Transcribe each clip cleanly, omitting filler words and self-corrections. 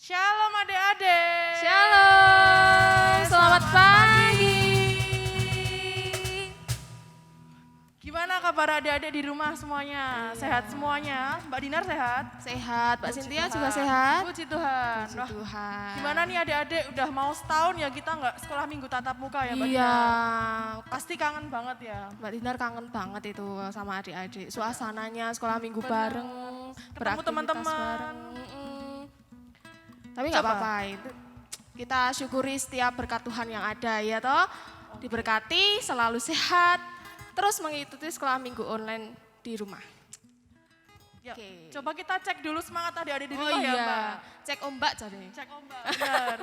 Shalom adik-adik. Shalom, selamat pagi. Gimana kabar adik-adik di rumah semuanya? Sehat semuanya? Mbak Dinar sehat? Sehat, Mbak Puji Cynthia Tuhan. juga sehat. Puji Tuhan. Puji Wah, Tuhan. gimana nih adik-adik udah mau setahun ya kita nggak sekolah minggu tatap muka ya Mbak Iya, Dinar? Pasti kangen banget ya. Mbak Dinar kangen banget itu sama adik-adik. Suasananya sekolah minggu Bener. bareng, Ketemu beraktivitas teman-teman. bareng. Tapi nggak Coba. apa-apa itu. Kita syukuri setiap berkat Tuhan yang ada ya toh. Diberkati, selalu sehat, terus mengikuti sekolah minggu online di rumah. Yuk, Oke. coba kita cek dulu semangat adik-adik di Oh rumah ya iya, Mbak. cek ombak jadi. Cek Mbak. Benar.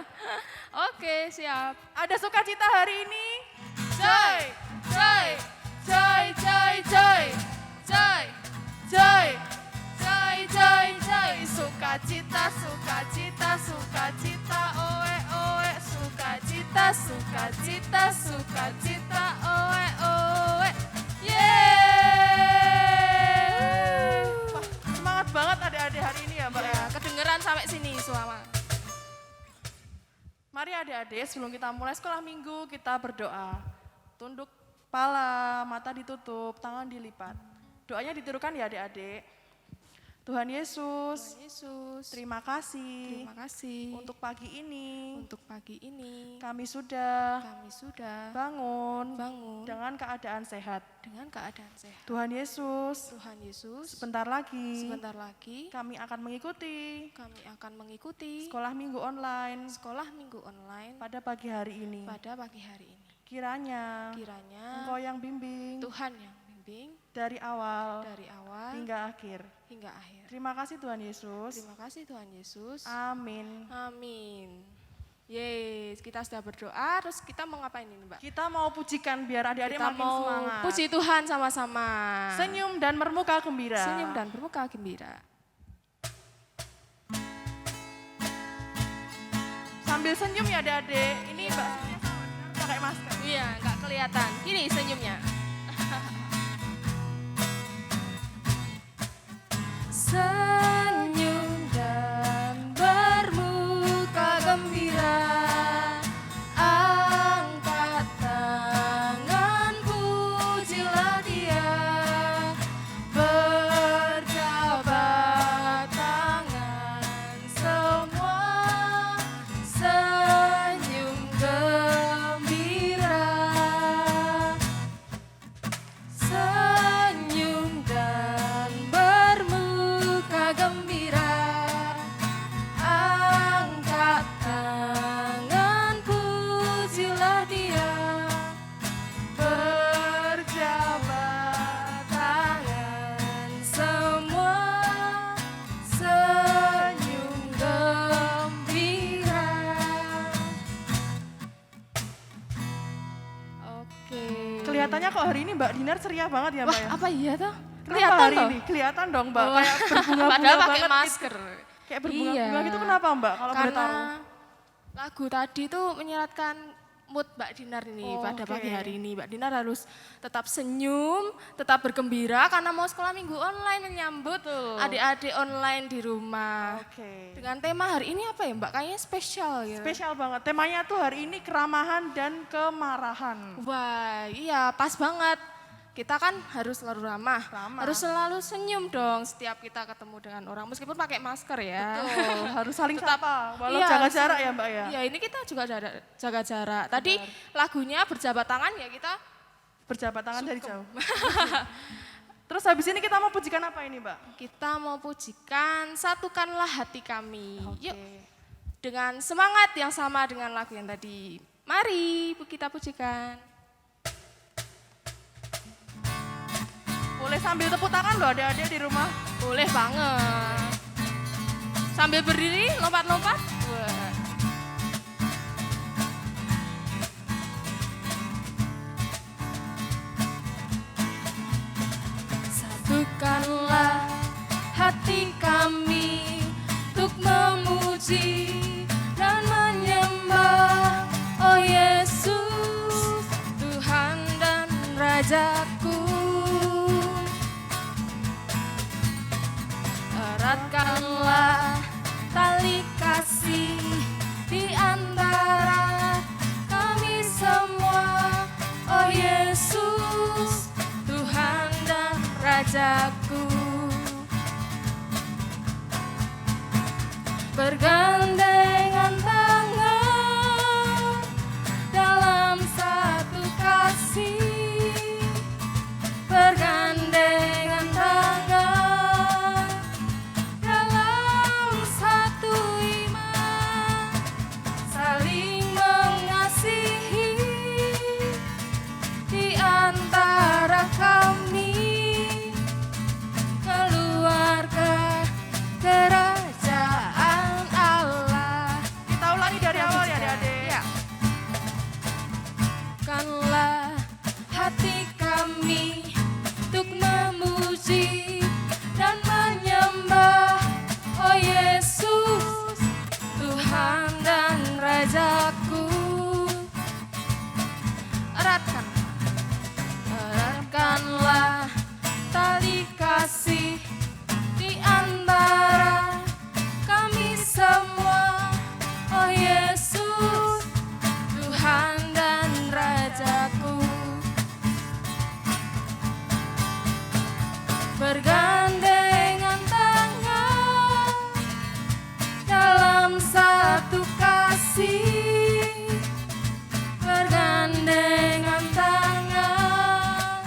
Oke, siap. Ada sukacita hari ini? Joy, joy, joy, joy, joy, joy, joy, joy, joy, joy. Sukacita, sukacita, sukacita, oe, oe. Sukacita, sukacita, sukacita, oe, oe. Yeay! Wah, semangat banget adik-adik hari ini ya Mbak ya. Ya, kedengeran sampai sini suara. Mari adik-adik sebelum kita mulai sekolah minggu kita berdoa. Tunduk kepala, mata ditutup, tangan dilipat. Doanya ditirukan ya adik-adik. Tuhan Yesus, Yesus, terima kasih terima kasih untuk pagi ini. untuk pagi ini. Kami sudah Kami sudah bangun bangun dengan keadaan sehat. dengan keadaan sehat. Tuhan Yesus, Tuhan Yesus, sebentar lagi sebentar lagi kami akan mengikuti kami akan mengikuti sekolah minggu online sekolah minggu online pada pagi hari ini. pada pagi hari ini. Kiranya Kiranya Engkau yang bimbing Tuhan yang bimbing dari awal dari awal hingga akhir. hingga akhir. Terima kasih Tuhan Yesus. Terima kasih Tuhan Yesus. Amin. Amin. Yes, kita sudah berdoa, terus kita mau ngapain ini Mbak? Kita mau pujikan biar adik-adik Kita makin mau semangat. puji Tuhan sama-sama. Senyum dan bermuka gembira. Senyum dan bermuka gembira. Sambil senyum ya adik-adik. Ini Mbak Cynthia sama Dinar pakai masker. Iya, nggak kelihatan. Gini senyumnya. Senyum dan bermuka gembira, angkat tangan pujilah Dia, berjabat tangan semua, senyum gembira, senyum dan bermuka gembira, angkat tangan pujilah Dia, Berjabat tangan semua, senyum gembira. Oke. Kelihatannya kok hari ini Mbak Dinar ceria banget ya Mbak Wah, ya? apa iya tuh? Kenapa hari toh? ini? Kelihatan dong Mbak, Oh. kayak berbunga-bunga Padahal pakai banget masker. gitu. Kayak berbunga-bunga Iya. gitu kenapa Mbak kalau boleh Karena tahu? lagu tadi tuh menyeratkan mood Mbak Dinar ini Oh, pada oke. pagi hari ini. Mbak Dinar harus tetap senyum, tetap bergembira karena mau sekolah minggu online menyambut Betul. adik-adik online di rumah. Oke. Dengan tema hari ini apa ya Mbak? Kayaknya spesial gitu. Spesial banget. Temanya tuh hari ini keramahan dan kemarahan. Wah, iya pas banget. Kita kan harus selalu ramah, Ramah. harus selalu senyum dong setiap kita ketemu dengan orang. Meskipun pakai masker ya. Betul, harus saling Tetap- sapa. Walau Iya, jaga harus jarak saling- ya Mbak ya. Iya, ini kita juga jaga jarak. Tadi lagunya berjabat tangan ya kita. Berjabat tangan dari jauh. Terus habis ini kita mau pujikan apa ini Mbak? Kita mau pujikan Satukanlah Hati Kami. Oke. Yuk, dengan semangat yang sama dengan lagu yang tadi. Mari kita pujikan. Boleh sambil tepuk tangan loh adik-adik di rumah. Boleh banget. Sambil berdiri, lompat-lompat. Wah. Satukanlah hati kami untuk memuji dan menyembah, oh Yesus, Tuhan dan Rajaku. Eratkanlah tali kasih rajaku. Bergandengan tangan dalam satu kasih, bergandengan tangan dalam satu iman, saling mengasihi di antara kami, keluarga kerajaan Allah. Kita ulangi dari awal ya adik-adik. Ya. Kanlah hati kami untuk memuji dan menyembah, oh Yesus, Tuhan dan Rajaku. Eratkanlah tali kasih di antara kami semua, oh Yesus, Tuhan dan Rajaku. Bergandengan tangan dalam satu kasih, bergandengan tangan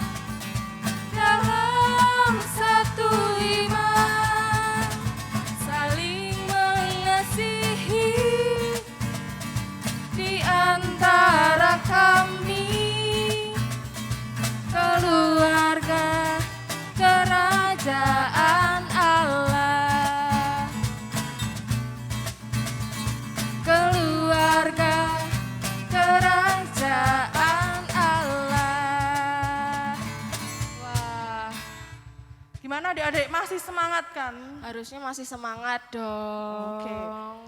dalam satu iman, saling mengasihi di antara kami, keluarga kerajaan Allah, keluarga kerajaan Allah. Wah, Gimana adik-adik, masih semangat kan? harusnya masih semangat dong. Oke.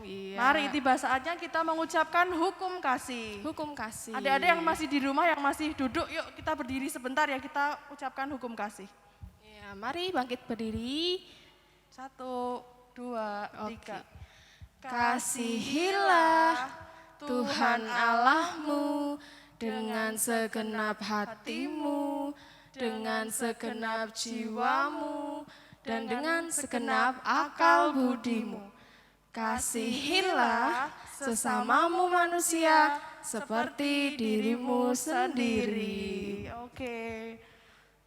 Iya. Mari tiba saatnya kita mengucapkan hukum kasih. Hukum kasih. Adik-adik yang masih di rumah, yang masih duduk, yuk kita berdiri sebentar ya, kita ucapkan hukum kasih. Ya, mari bangkit berdiri. 1, 2, 3. Kasihilah Tuhan Allahmu dengan segenap hatimu, dengan segenap jiwamu, dan dengan segenap akal budimu. Kasihilah sesamamu manusia seperti dirimu sendiri. Oke.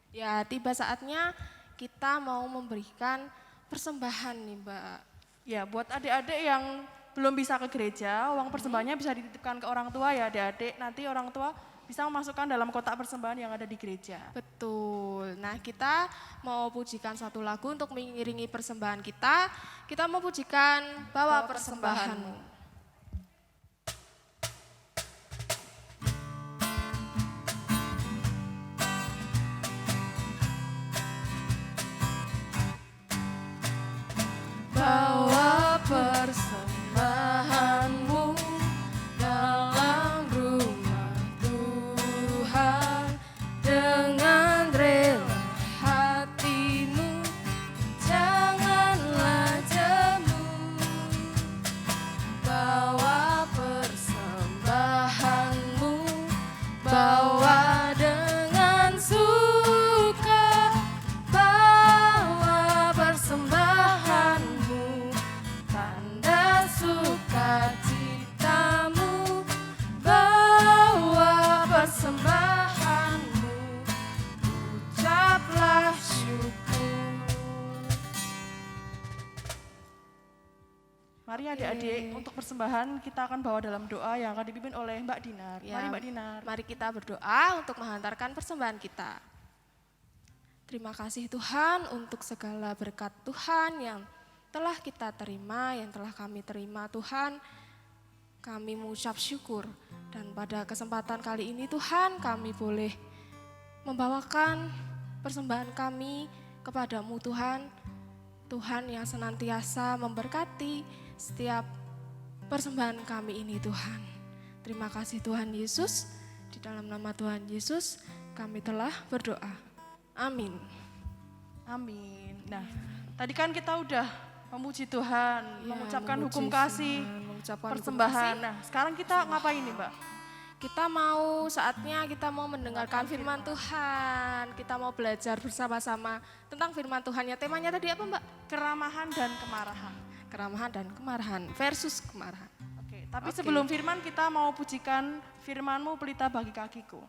Ya, tiba saatnya kita mau memberikan persembahan nih, Mbak. Ya, buat adik-adik yang belum bisa ke gereja, uang persembahannya bisa dititipkan ke orang tua ya adik-adik. Nanti orang tua bisa memasukkan dalam kotak persembahan yang ada di gereja. Betul. Nah, kita mau pujikan satu lagu untuk mengiringi persembahan kita. Kita mau pujikan Bawa Persembahanmu. Bawa persembahanmu dalam rumah Tuhan dengan rela hatimu, janganlah jemu. Bawa persembahanmu, bawa dengan suka, bawa persembahanmu, tanda sukacitamu, bawa persembahanmu, ucaplah syukur. Mari adik-adik, untuk persembahan kita akan bawa dalam doa yang akan dipimpin oleh Mbak Dinar. Ya, Mari Mbak Dinar. mari kita berdoa untuk menghantarkan persembahan kita. Terima kasih Tuhan untuk segala berkat Tuhan yang telah kita terima, yang telah kami terima Tuhan. Kami mengucap syukur dan pada kesempatan kali ini Tuhan kami boleh membawakan persembahan kami kepadamu Tuhan. Tuhan yang senantiasa memberkati setiap persembahan kami ini Tuhan. Terima kasih Tuhan Yesus, di dalam nama Tuhan Yesus kami telah berdoa. Amin. Amin. Nah, tadi kan kita udah memuji Tuhan, Ya, mengucapkan memuji hukum kasih, Tuhan, mengucapkan hukum persembahan. kasih. Nah, sekarang kita ngapain nih Mbak? Saatnya kita mau mendengarkan firman Tuhan. Kita mau belajar bersama-sama tentang firman Tuhan. Ya, temanya tadi apa, Mbak? Keramahan dan kemarahan. Keramahan dan kemarahan versus kemarahan. Oke, tapi Oke. sebelum firman kita mau pujikan firman-Mu pelita bagi kakiku.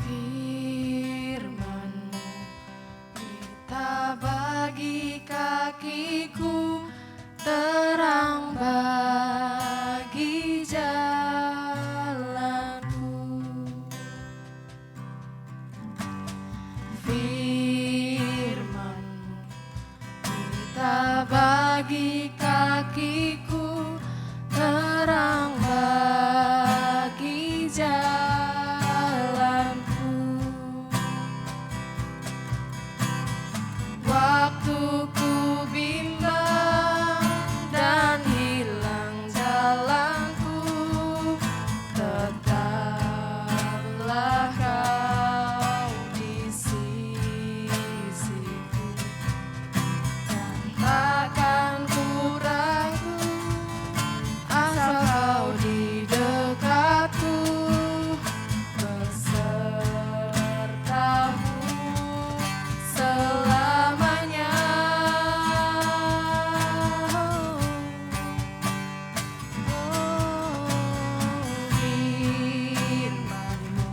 Firman-Mu pelita bagi kakiku, terang bagi jalanku. Firman-Mu pelita bagi kakiku, terang bagi jalanku. Waktu ku bimbang dan hilang jalanku, tetaplah Kau di sisiku, dan takkan ku ragu asal Kau di dekatku, besertamu selamanya. Firman-Mu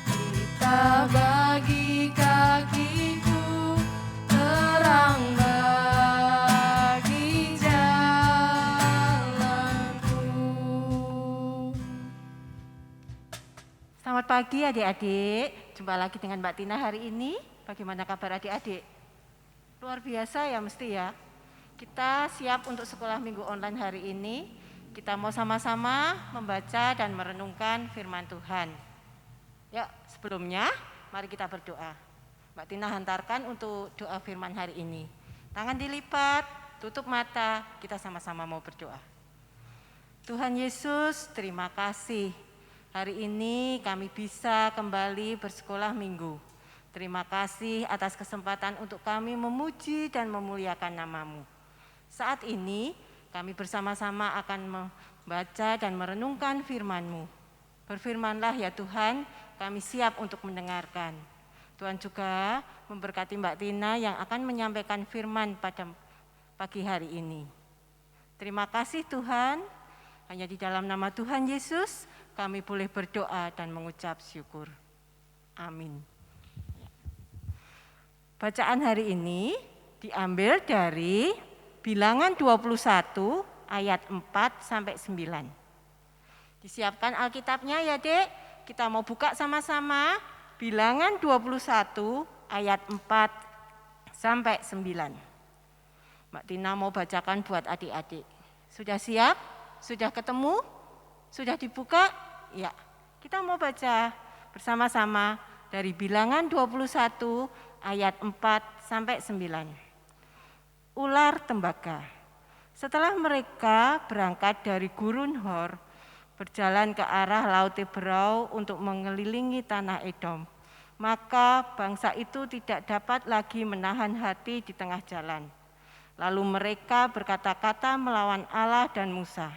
pelita bagi kakiku, terang bagi jalanku. Selamat pagi adik-adik, jumpa lagi dengan Mbak Tina hari ini. Bagaimana kabar adik-adik? Luar biasa ya mesti ya. Kita siap untuk sekolah minggu online hari ini. Kita mau sama-sama membaca dan merenungkan firman Tuhan. Yuk, sebelumnya mari kita berdoa. Mbak Tina hantarkan untuk doa firman hari ini. Tangan dilipat, tutup mata, kita sama-sama mau berdoa. Tuhan Yesus, terima kasih. Hari ini kami bisa kembali bersekolah minggu. Terima kasih atas kesempatan untuk kami memuji dan memuliakan nama-Mu. Saat ini kami bersama-sama akan membaca dan merenungkan firman-Mu. Berfirmanlah ya Tuhan, kami siap untuk mendengarkan. Tuhan juga memberkati Mbak Tina yang akan menyampaikan firman pada pagi hari ini. Terima kasih Tuhan, hanya di dalam nama Tuhan Yesus kami boleh berdoa dan mengucap syukur. Amin. Bacaan hari ini diambil dari Bilangan 21 ayat 4 sampai 9. Disiapkan Alkitabnya ya Dek, kita mau buka sama-sama Bilangan 21 ayat 4 sampai 9. Mbak Tina mau bacakan buat adik-adik. Sudah siap? Sudah ketemu? Sudah dibuka? Ya, kita mau baca bersama-sama dari Bilangan 21 ayat 4 sampai 9. Ular tembaga. Setelah mereka berangkat dari Gurun Hor, berjalan ke arah Laut Teberau untuk mengelilingi tanah Edom, maka bangsa itu tidak dapat lagi menahan hati di tengah jalan. Lalu mereka berkata-kata melawan Allah dan Musa.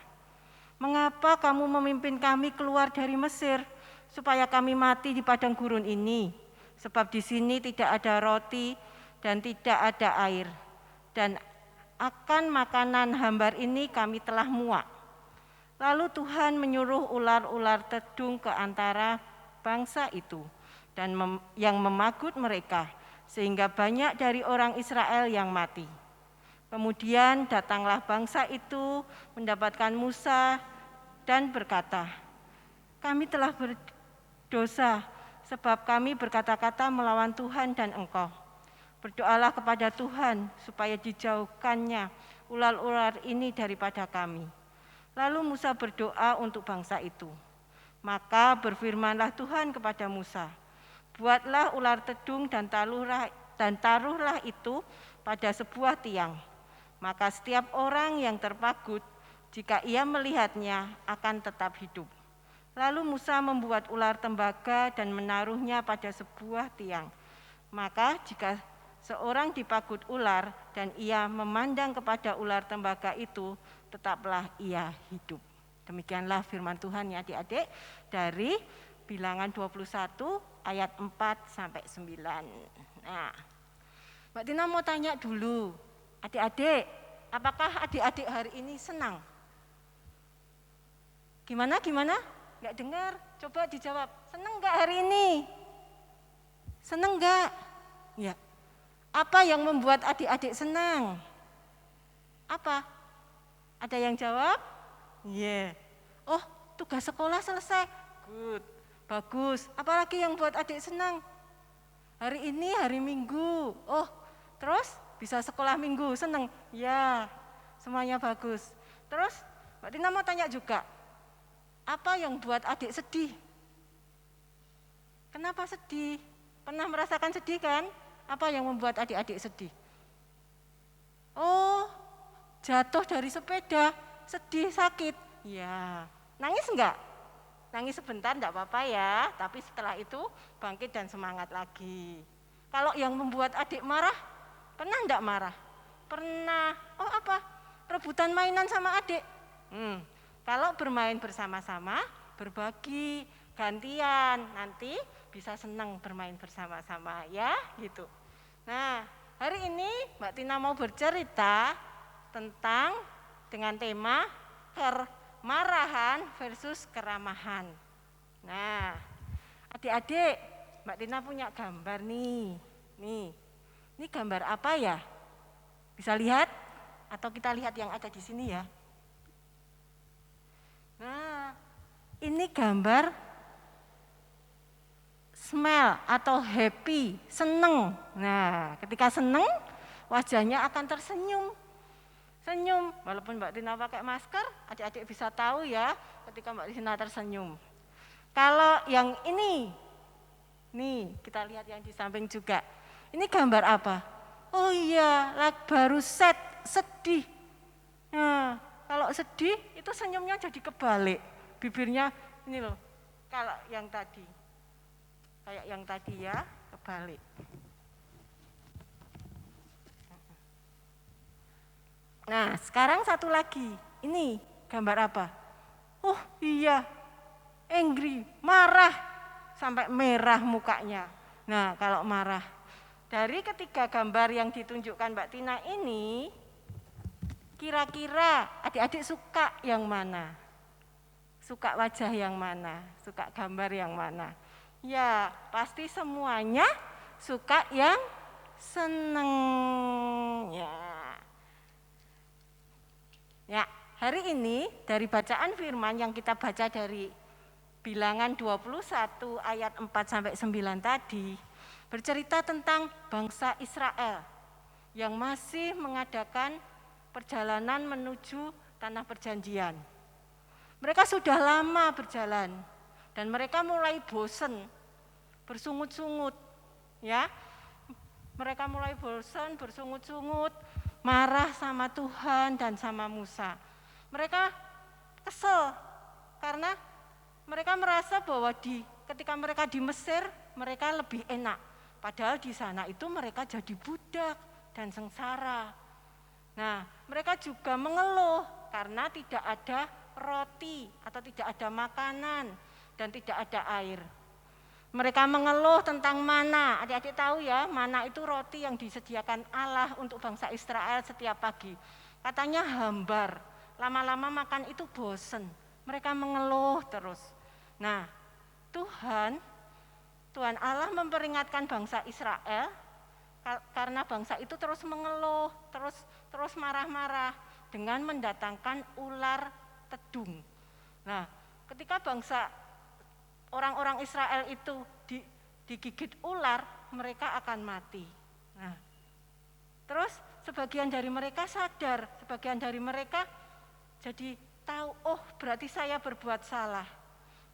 Mengapa kamu memimpin kami keluar dari Mesir, supaya kami mati di padang gurun ini? Sebab di sini tidak ada roti dan tidak ada air, dan akan makanan hambar ini kami telah muak. Lalu Tuhan menyuruh ular-ular tedung ke antara bangsa itu dan yang memagut mereka, sehingga banyak dari orang Israel yang mati. Kemudian datanglah bangsa itu mendapatkan Musa dan berkata, kami telah berdosa sebab kami berkata-kata melawan Tuhan dan engkau. Berdoalah kepada Tuhan supaya dijauhkannya ular-ular ini daripada kami. Lalu Musa berdoa untuk bangsa itu. Maka berfirmanlah Tuhan kepada Musa, buatlah ular tedung dan taruhlah itu pada sebuah tiang. maka setiap orang yang terpagut, jika ia melihatnya akan tetap hidup. Lalu Musa membuat ular tembaga dan menaruhnya pada sebuah tiang. Maka jika seorang dipagut ular dan ia memandang kepada ular tembaga itu, tetaplah ia hidup. Demikianlah firman Tuhan ya adik-adik dari Bilangan 21 ayat 4 sampai 9. Nah, Mbak Tina mau tanya dulu, adik-adik, apakah adik-adik hari ini senang? Gimana? Nggak dengar? Coba dijawab, senang nggak hari ini? Senang nggak? Ya. Apa yang membuat adik-adik senang? Apa? Ada yang jawab? Iya. Oh, tugas sekolah selesai. Good, bagus. Apalagi yang buat adik senang? Hari ini hari Minggu. Oh, terus bisa sekolah Minggu, senang? Ya, semuanya bagus. Terus Mbak Tina mau tanya juga, apa yang buat adik sedih? Kenapa sedih? Pernah merasakan sedih kan? Apa yang membuat adik-adik sedih? Oh, jatuh dari sepeda, sedih, sakit. Ya, nangis enggak? Nangis sebentar enggak apa-apa ya, tapi setelah itu bangkit dan semangat lagi. Kalau yang membuat adik marah, pernah enggak marah? Pernah. Oh apa? Rebutan mainan sama adik. Kalau bermain bersama-sama, berbagi, gantian, nanti bisa senang bermain bersama-sama ya, gitu. Nah, hari ini Mbak Tina mau bercerita tentang dengan tema kemarahan versus keramahan. Nah, adik-adik, Mbak Tina punya gambar nih. Ini gambar apa ya? Bisa lihat? Atau kita lihat yang ada di sini ya? Nah, ini gambar smile atau happy, seneng. Nah, ketika seneng, wajahnya akan tersenyum. Senyum, walaupun Mbak Tina pakai masker, adik-adik bisa tahu ya ketika Mbak Tina tersenyum. Kalau yang ini, nih kita lihat yang di samping juga. Ini gambar apa? Oh iya, baru sedih. Nah, kalau sedih itu senyumnya jadi kebalik, bibirnya ini loh, kalau yang tadi, kayak yang tadi ya, kebalik. Nah, sekarang satu lagi, ini gambar apa? Oh iya, angry, marah, sampai merah mukanya. Nah, kalau marah, dari ketiga gambar yang ditunjukkan Mbak Tina ini, kira-kira adik-adik suka yang mana? Suka wajah yang mana? Suka gambar yang mana? Ya, pasti semuanya suka yang seneng. Ya, hari ini dari bacaan firman yang kita baca dari Bilangan 21 ayat 4 sampai 9 tadi, bercerita tentang bangsa Israel yang masih mengadakan perjalanan menuju tanah perjanjian. Mereka sudah lama berjalan dan mereka mulai bosan, bersungut-sungut, ya. Mereka mulai bosan, bersungut-sungut, marah sama Tuhan dan sama Musa. Mereka kesel karena mereka merasa bahwa ketika mereka di Mesir, mereka lebih enak. Padahal di sana itu mereka jadi budak dan sengsara. Nah, mereka juga mengeluh karena tidak ada roti atau tidak ada makanan dan tidak ada air. Mereka mengeluh tentang mana. Adik-adik tahu ya, mana itu roti yang disediakan Allah untuk bangsa Israel setiap pagi. Katanya hambar, lama-lama makan itu bosen. Mereka mengeluh terus. Nah, Tuhan Allah memperingatkan bangsa Israel karena bangsa itu terus mengeluh, terus marah-marah dengan mendatangkan ular tedung. Nah, ketika orang-orang Israel itu digigit ular, mereka akan mati. Nah, terus sebagian dari mereka sadar, sebagian dari mereka jadi tahu, oh berarti saya berbuat salah.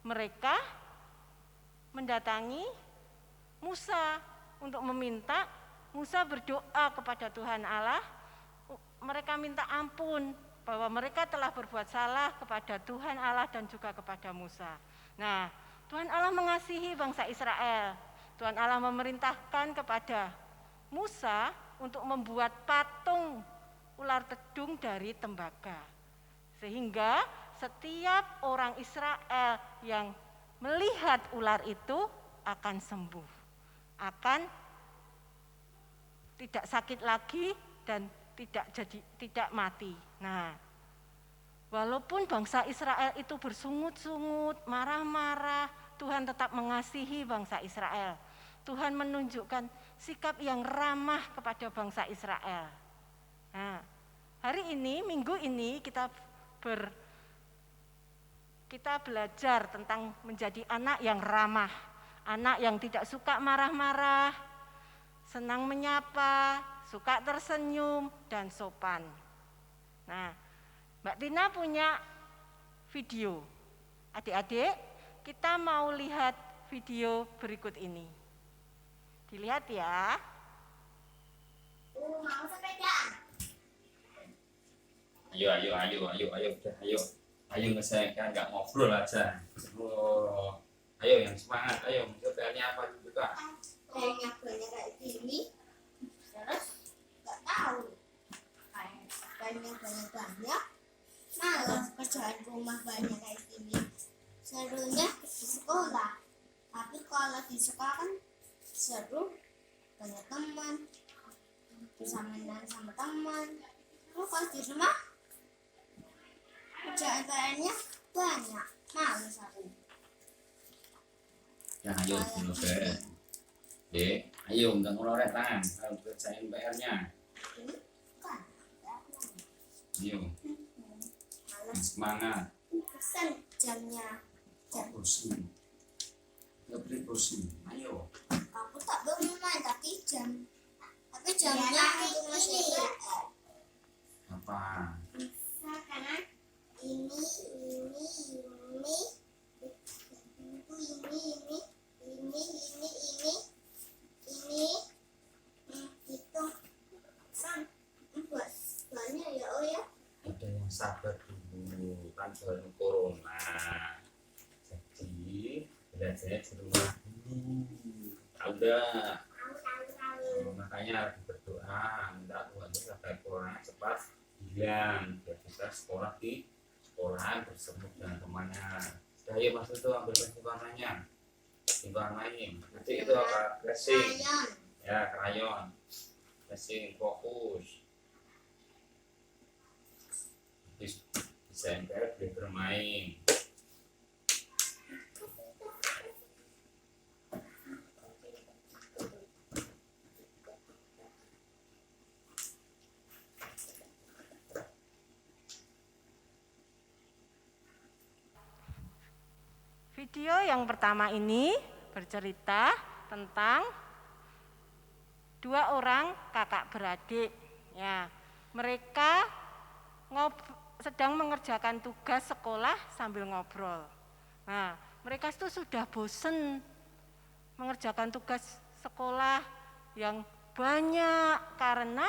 Mereka mendatangi Musa untuk meminta Musa berdoa kepada Tuhan Allah, mereka minta ampun bahwa mereka telah berbuat salah kepada Tuhan Allah dan juga kepada Musa. Nah, Tuhan Allah mengasihi bangsa Israel. Tuhan Allah memerintahkan kepada Musa untuk membuat patung ular tedung dari tembaga. Sehingga setiap orang Israel yang melihat ular itu akan sembuh, akan tidak sakit lagi dan tidak mati. Nah, walaupun bangsa Israel itu bersungut-sungut, marah-marah, Tuhan tetap mengasihi bangsa Israel. Tuhan menunjukkan sikap yang ramah kepada bangsa Israel. Nah, hari ini, minggu ini kita belajar tentang menjadi anak yang ramah, anak yang tidak suka marah-marah, senang menyapa, suka tersenyum, dan sopan. Nah, Mbak Tina punya video. Adik-adik, kita mau lihat video berikut ini. Dilihat ya. Mau sepedaan. Ayo ngeselesaikan, nggak ngobrol aja. Oh, ayo yang semangat, ayo. Tutorialnya apa juga? Kayaknya kayak gini. Terus nggak tahu. Banyak malas kerjaan rumah banyak kayak gini. Serunya di sekolah. Tapi kalau di sekolah kan seru, banyak teman, bisa main sama teman. Terus kalau di rumah kerjaan lainnya banyak, malas aku. Ya ayo ngeluarin. Dek, ayo undang ngeluarin tangan. Ayo kerjain PR-nya. Ini kan Ayo, malas. semangat. Pesan jamnya. Pusing. Nggak beri pusing. Ayo. Aku tak boleh main tapi jamnya untuk masyarakat. Apa? Bisa karena ini itu buat banyak ya oh ya. Ada yang sabar dulu, kan soal corona. Jadi belajarnya di rumah dulu. Tahu dah. Makanya berdoa minta Tuhan agar corona cepat hilang biar kita sekolah di sekolahan bersemu dengan temannya. Sudah ya Mas itu ambil warnanya, diwarnain. Nanti itu apa? Racing, Rayon. ya krayon, racing fokus. Bisa MPR boleh bermain. Video yang pertama ini bercerita tentang dua orang kakak beradik. Ya, mereka sedang mengerjakan tugas sekolah sambil ngobrol. Nah, mereka itu sudah bosen mengerjakan tugas sekolah yang banyak karena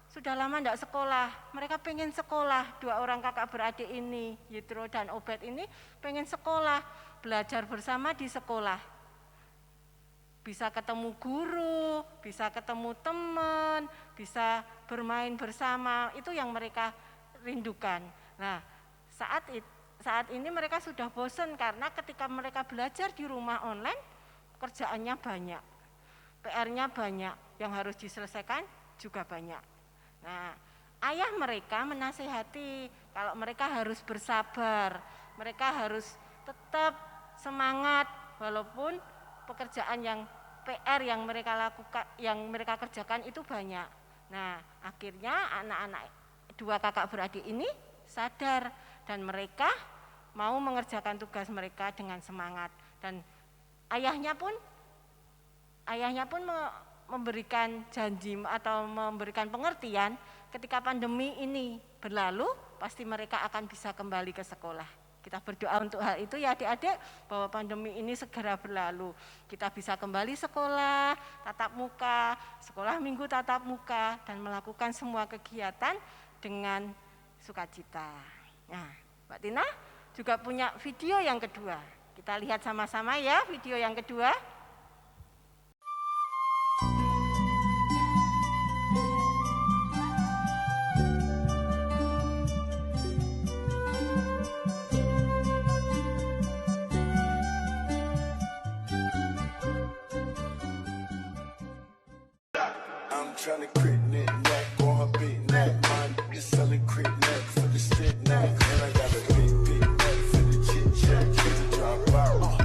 sudah lama tidak sekolah. Mereka pengen sekolah, dua orang kakak beradik ini, Yitro dan Obed ini pengen sekolah, belajar bersama di sekolah. Bisa ketemu guru, bisa ketemu teman, bisa bermain bersama, itu yang mereka rindukan. Nah, saat ini mereka sudah bosan karena ketika mereka belajar di rumah online, kerjaannya banyak, PR-nya banyak, yang harus diselesaikan juga banyak. Nah, ayah mereka menasihati kalau mereka harus bersabar, mereka harus tetap semangat walaupun pekerjaan yang PR yang mereka lakukan, yang mereka kerjakan itu banyak. Nah, akhirnya anak-anak dua kakak beradik ini sadar dan mereka mau mengerjakan tugas mereka dengan semangat dan ayahnya pun memberikan janji atau memberikan pengertian ketika pandemi ini berlalu pasti mereka akan bisa kembali ke sekolah. Kita berdoa untuk hal itu ya adik-adik, bahwa pandemi ini segera berlalu. Kita bisa kembali sekolah, tatap muka, sekolah minggu tatap muka, dan melakukan semua kegiatan dengan sukacita. Nah, Mbak Tina juga punya video yang kedua. Kita lihat sama-sama ya video yang kedua. I'm tryna crit knick-knack on her big neck. Mine is selling crit neck for the stick neck. And I got a big neck for the chit-chat. Just to drop out.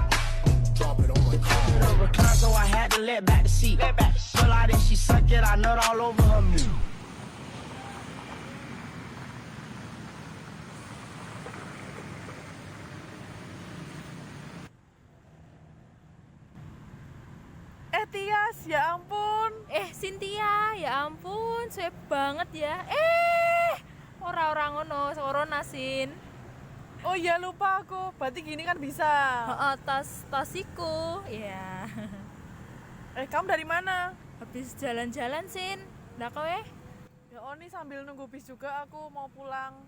Drop it on my car. The recline, so I had to let back the seat. Pull out and she suck it, I nut all over her meat. Tias, ya ampun. Cynthia, ya ampun, suwe banget ya. Ora-ora ngono, sorona Sin. Oh iya lupa aku, berarti gini kan bisa. Heeh, tasiku. Ya. Kamu dari mana? Habis jalan-jalan, Sin. Nah, kowe? Ya Oni sambil nunggu bis juga aku mau pulang.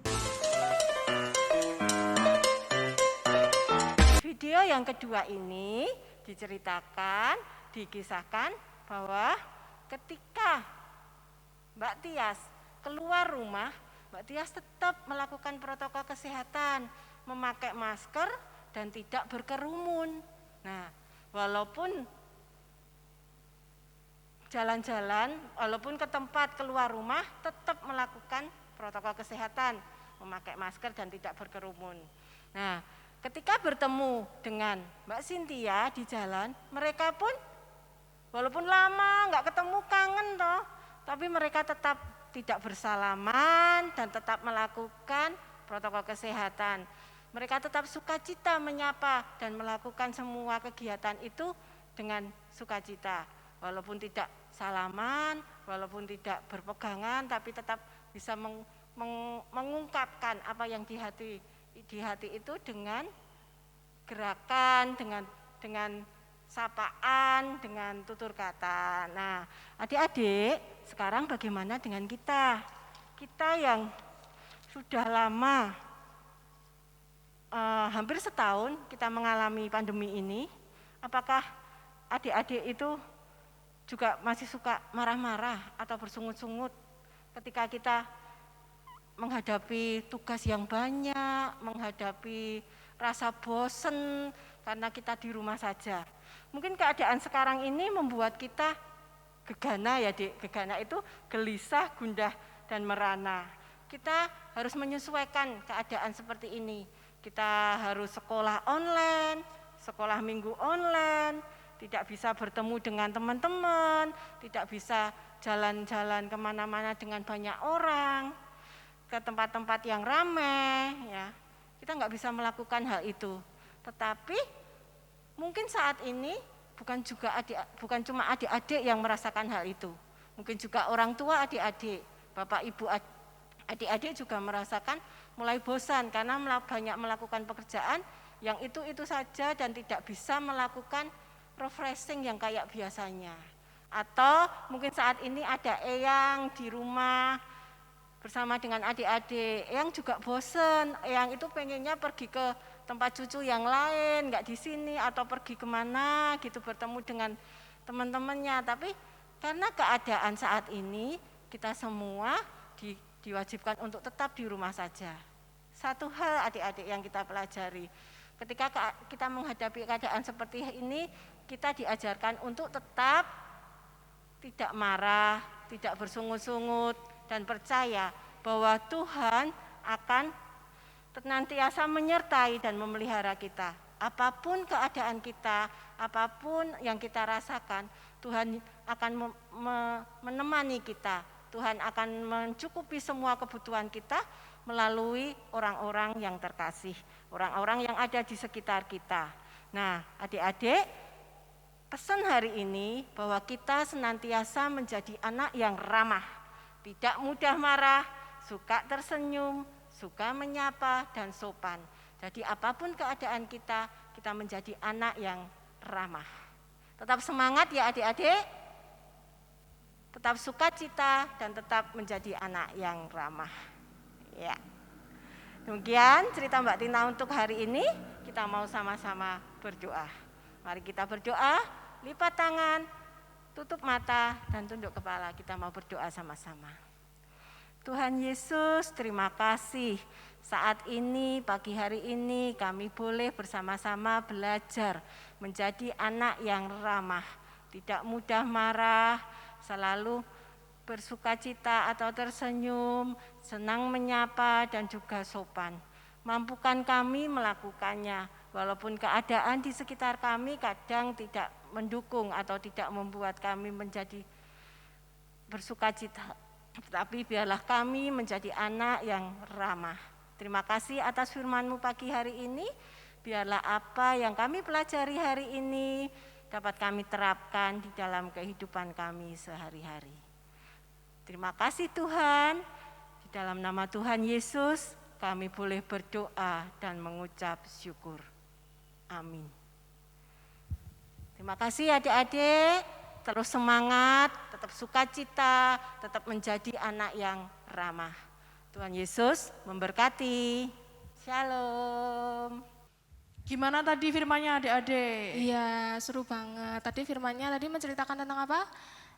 Video yang kedua ini diceritakan, dikisahkan bahwa ketika Mbak Tias keluar rumah, Mbak Tias tetap melakukan protokol kesehatan, memakai masker dan tidak berkerumun. Nah, walaupun jalan-jalan, walaupun ke tempat keluar rumah, tetap melakukan protokol kesehatan, memakai masker dan tidak berkerumun. Nah, ketika bertemu dengan Mbak Cynthia di jalan, mereka pun walaupun lama nggak ketemu, kangen toh, tapi mereka tetap tidak bersalaman dan tetap melakukan protokol kesehatan. Mereka tetap sukacita menyapa dan melakukan semua kegiatan itu dengan sukacita. Walaupun tidak salaman, walaupun tidak berpegangan, tapi tetap bisa mengungkapkan apa yang di hati itu dengan gerakan, dengan sapaan, dengan tutur kata. Nah, adik-adik, sekarang bagaimana dengan kita? Kita yang sudah lama, hampir setahun kita mengalami pandemi ini, apakah adik-adik itu juga masih suka marah-marah atau bersungut-sungut ketika kita menghadapi tugas yang banyak, menghadapi rasa bosen karena kita di rumah saja? Mungkin keadaan sekarang ini membuat kita gegana ya Dik. Gegana itu gelisah, gundah, dan merana. Kita harus menyesuaikan keadaan seperti ini. Kita harus sekolah online, sekolah minggu online, tidak bisa bertemu dengan teman-teman, tidak bisa jalan-jalan kemana-mana dengan banyak orang, ke tempat-tempat yang ramai, ya. Kita nggak bisa melakukan hal itu. Tetapi mungkin saat ini bukan cuma adik-adik yang merasakan hal itu. Mungkin juga orang tua adik-adik, bapak ibu adik-adik juga merasakan mulai bosan karena banyak melakukan pekerjaan yang itu saja dan tidak bisa melakukan refreshing yang kayak biasanya. Atau mungkin saat ini ada eyang di rumah bersama dengan adik-adik, eyang juga bosan, eyang itu pengennya pergi ke tempat cucu yang lain, nggak di sini, atau pergi kemana gitu bertemu dengan teman-temannya. Tapi karena keadaan saat ini kita semua diwajibkan untuk tetap di rumah saja. Satu hal adik-adik yang kita pelajari, ketika kita menghadapi keadaan seperti ini, kita diajarkan untuk tetap tidak marah, tidak bersungut-sungut, dan percaya bahwa Tuhan akan senantiasa menyertai dan memelihara kita. Apapun keadaan kita, apapun yang kita rasakan, Tuhan akan menemani kita. Tuhan akan mencukupi semua kebutuhan kita melalui orang-orang yang terkasih, orang-orang yang ada di sekitar kita. Nah, adik-adik, pesan hari ini bahwa kita senantiasa menjadi anak yang ramah, tidak mudah marah, suka tersenyum, suka menyapa, dan sopan. Jadi apapun keadaan kita menjadi anak yang ramah. Tetap semangat ya adik-adik, tetap sukacita dan tetap menjadi anak yang ramah. Ya. Demikian cerita Mbak Tina untuk hari ini. Kita mau sama-sama berdoa. Mari kita berdoa, lipat tangan, tutup mata, dan tunduk kepala. Kita mau berdoa sama-sama. Tuhan Yesus, terima kasih. Saat ini, pagi hari ini, kami boleh bersama-sama belajar menjadi anak yang ramah, tidak mudah marah, selalu bersukacita atau tersenyum, senang menyapa, dan juga sopan. Mampukan kami melakukannya, walaupun keadaan di sekitar kami kadang tidak mendukung atau tidak membuat kami menjadi bersukacita. Tetapi biarlah kami menjadi anak yang ramah. Terima kasih atas firman-Mu pagi hari ini. Biarlah apa yang kami pelajari hari ini dapat kami terapkan di dalam kehidupan kami sehari-hari. Terima kasih Tuhan. Di dalam nama Tuhan Yesus kami boleh berdoa dan mengucap syukur. Amin. Terima kasih adik-adik. Terus semangat, tetap sukacita, tetap menjadi anak yang ramah. Tuhan Yesus memberkati. Shalom. Gimana tadi firmannya adik-adik? Iya, seru banget. Tadi firmannya tadi menceritakan tentang apa?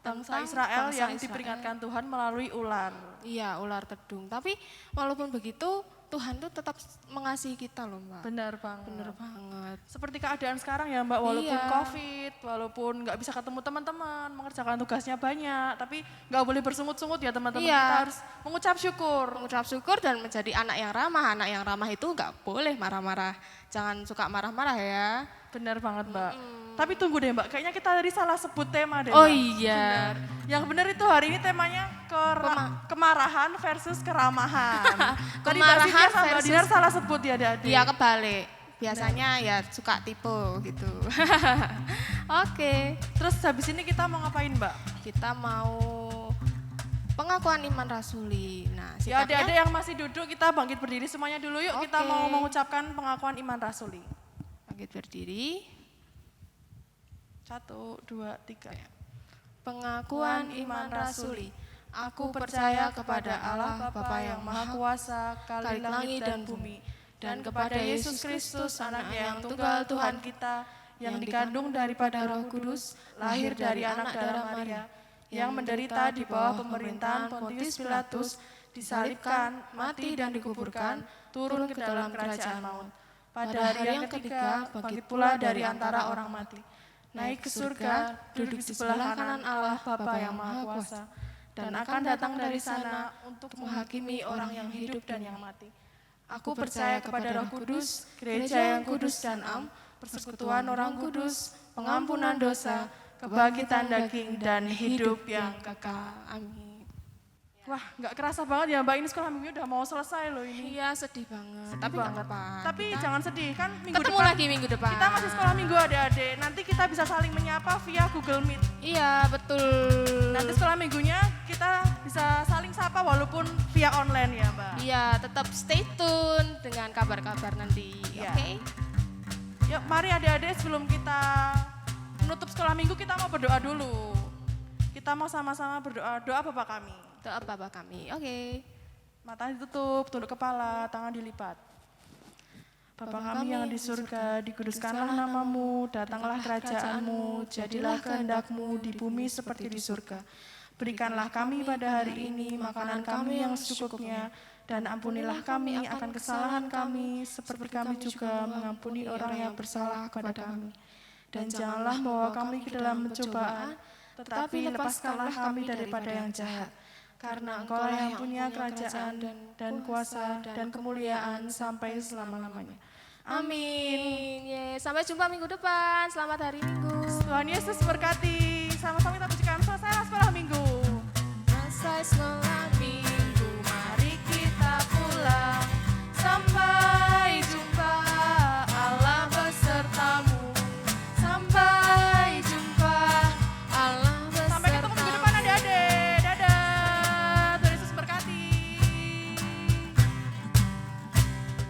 Bangsa Tentang Israel bangsa yang Israel. diperingatkan Tuhan melalui ular. Iya, ular tedung. Tapi walaupun begitu, Tuhan tuh tetap mengasihi kita loh, Mbak. Benar banget. Bener banget. Seperti keadaan sekarang ya Mbak, walaupun Iya. COVID, walaupun nggak bisa ketemu teman-teman, mengerjakan tugasnya banyak, tapi nggak boleh bersungut-sungut ya teman-teman. Iya. Kita harus mengucap syukur. Mengucap syukur dan menjadi anak yang ramah. Anak yang ramah itu nggak boleh marah-marah. Jangan suka marah-marah ya. Benar banget Mbak. Tapi tunggu deh Mbak, kayaknya kita tadi salah sebut tema deh Oh Mbak. iya. Benar. Yang benar itu hari ini temanya kemarahan versus keramahan. Tadi Mbak Kemarahan Sylvia sama Mbak versus- Dinar salah sebut ya adik-adik. Dia kebalik. Biasanya ya suka tipe gitu. Oke. Terus habis ini kita mau ngapain Mbak? Kita mau pengakuan iman rasuli. Nah, Ya sikapnya adik-adik yang masih duduk kita bangkit berdiri semuanya dulu yuk. Kita Oke. mau mengucapkan pengakuan iman rasuli. bangkit berdiri. 1, 2, 3. Pengakuan iman rasuli. Aku percaya kepada Allah Bapa yang Maha Kuasa, Khalik langit dan bumi, dan kepada Yesus Kristus, anaknya yang tunggal Tuhan kita, yang dikandung daripada Roh Kudus, lahir dari anak darah Maria, yang menderita di bawah pemerintahan Pontius Pilatus, disalibkan, mati dan dikuburkan, turun ke dalam kerajaan maut. Pada hari yang ketiga, bangkit pula dari antara orang mati, naik ke surga, duduk di sebelah kanan Allah Bapa yang Maha Kuasa, dan akan datang dari sana untuk menghakimi orang yang hidup dan yang mati. Aku percaya kepada Roh Kudus, gereja yang kudus dan am, persekutuan orang kudus, pengampunan dosa, kebangkitan daging, dan hidup yang kekal. Amin. Wah, nggak kerasa banget ya Mbak, ini sekolah minggu udah mau selesai loh ini. Iya, sedih banget. Tapi nggak apa-apa. Tapi jangan sedih, kan minggu Ketemu depan lagi minggu depan. kita masih sekolah minggu adik-adik. Nanti kita bisa saling menyapa via Google Meet. Iya, betul. Nanti sekolah minggunya kita bisa saling sapa walaupun via online ya Mbak. Iya, tetap stay tune dengan kabar-kabar nanti. Iya. Oke? Yuk mari adik-adik sebelum kita menutup sekolah minggu kita mau berdoa dulu. Kita mau sama-sama berdoa. Doa Bapa kami. Doa Bapa kami. Oke. Mata ditutup, tunduk kepala, tangan dilipat. Bapa kami yang di surga, dikuduskanlah namamu, datanglah kerajaanmu, jadilah kehendak-mu di bumi seperti di surga. Berikanlah kami pada hari ini makanan kami yang secukupnya, dan ampunilah kami akan kesalahan kami, seperti kami juga mengampuni orang yang bersalah kepada kami. Dan janganlah membawa kami ke dalam pencobaan, tetapi lepaskanlah kami daripada yang jahat. Karena Engkau yang punya kerajaan dan kuasa dan kemuliaan sampai selama-lamanya. Amin. Ye, sampai jumpa minggu depan. Selamat hari Minggu. Tuhan Yesus berkati. Sama-sama kita pujikan selesai sekolah minggu. Rasa